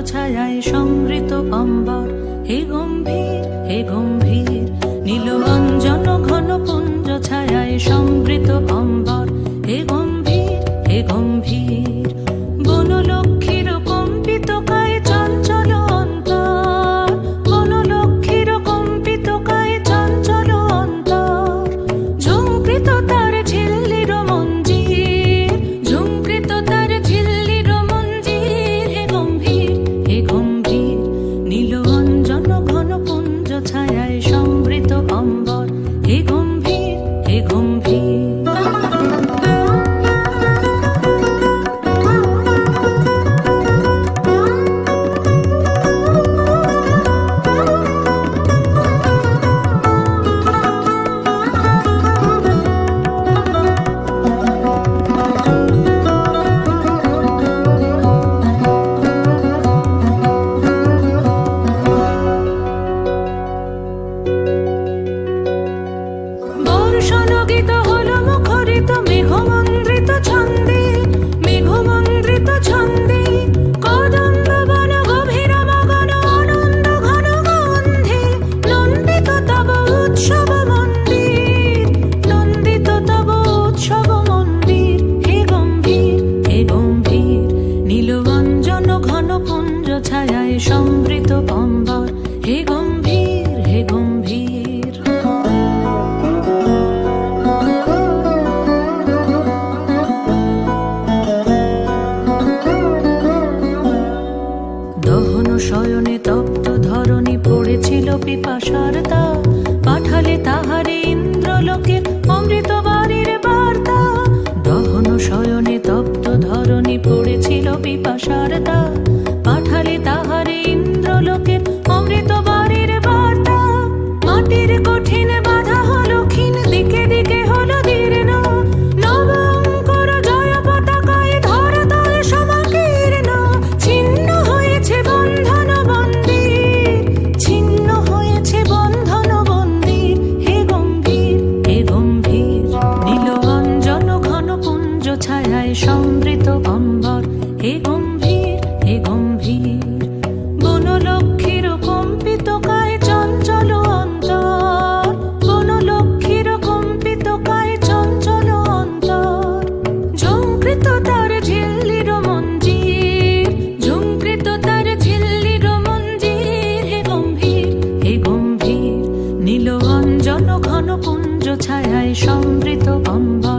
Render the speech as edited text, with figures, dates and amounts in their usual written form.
ছায়ায় সমৃত অম্বর, হে গম্ভীর হে গম্ভীর। নীল অঞ্জন ঘন পুঞ্জ ছায়ায় সমৃত অম্বর, হে গম্ভীর হে গম্ভীর। বনলক্ষ্মীর কম্পিত কায় চঞ্চল অন্তর, বনলক্ষ্মীর কম্পিত কায় চঞ্চল অন্তর। ঝুঙ্কৃত তার ঝিল্লির মঞ্জির, ঝুঙ্কৃত তার ঝিল্লির মঞ্জির, হে গম্ভীর হে গম্ভীর। নীল অঞ্জন ঘন পুঞ্জ ছায়ায় সমৃত অম্বর, হে গম্ভীর হে গম্ভীর। বর্ষণগীত হলো মুখরিত মেঘমন্দ্রিত ছন্দে, মেঘমন্দ্রিত ছন্দে। কদম্ব বন গভীর মগন আনন্দ ঘন গন্ধে, নন্দিত তব উৎসব মন্দির, নন্দিত তব উৎসব মন্দির, হে গম্ভীর হে গম্ভীর। নীল অঞ্জন ঘন পুঞ্জ ছায়ায় সমৃত অম্বর, হে গম্ভীর হে গম্ভীর। দহন শয়নে তপ্ত ধরণী পড়েছিল পিপাসার তাপ, পাঠালে তাহারে ইন্দ্রলোকের অমৃত বাণীর বার্তা। দহন শয়নে তপ্ত ধরণী পড়েছিল পিপাসার তাপ, পাঠালে তাহারে ইন্দ্রলোকের অমৃত বাণীর বার্তা। মাটির কঠিন বাধা হলো ক্ষীণ, দিকে দিকে হলো দীর্ণ, নব অঙ্কুর জয় পতাকায় ধরাতল সমাকীর্ণ। ছিন্ন হয়েছে বন্ধন বন্দির, ছিন্ন হয়েছে বন্ধন বন্দির, হে গম্ভীর হে গম্ভীর। নীল অঞ্জন ঘন পুঞ্জ ছায়ায় সমৃত অম্বর, হে গম্ভীর হে গম্ভীর। বনলক্ষ্মীর কম্পিত কায় চঞ্চল অন্তর, বনলক্ষ্মীর কম্পিত কায় চঞ্চল অন্তর। ঝুঙ্কৃত তার ঝিল্লির মঞ্জির, ঝুঙ্কৃত তার ঝিল্লির মঞ্জির, হে গম্ভীর হে গম্ভীর। নীল অঞ্জন ঘন পুঞ্জ ছায়ায় সমৃত অম্বর,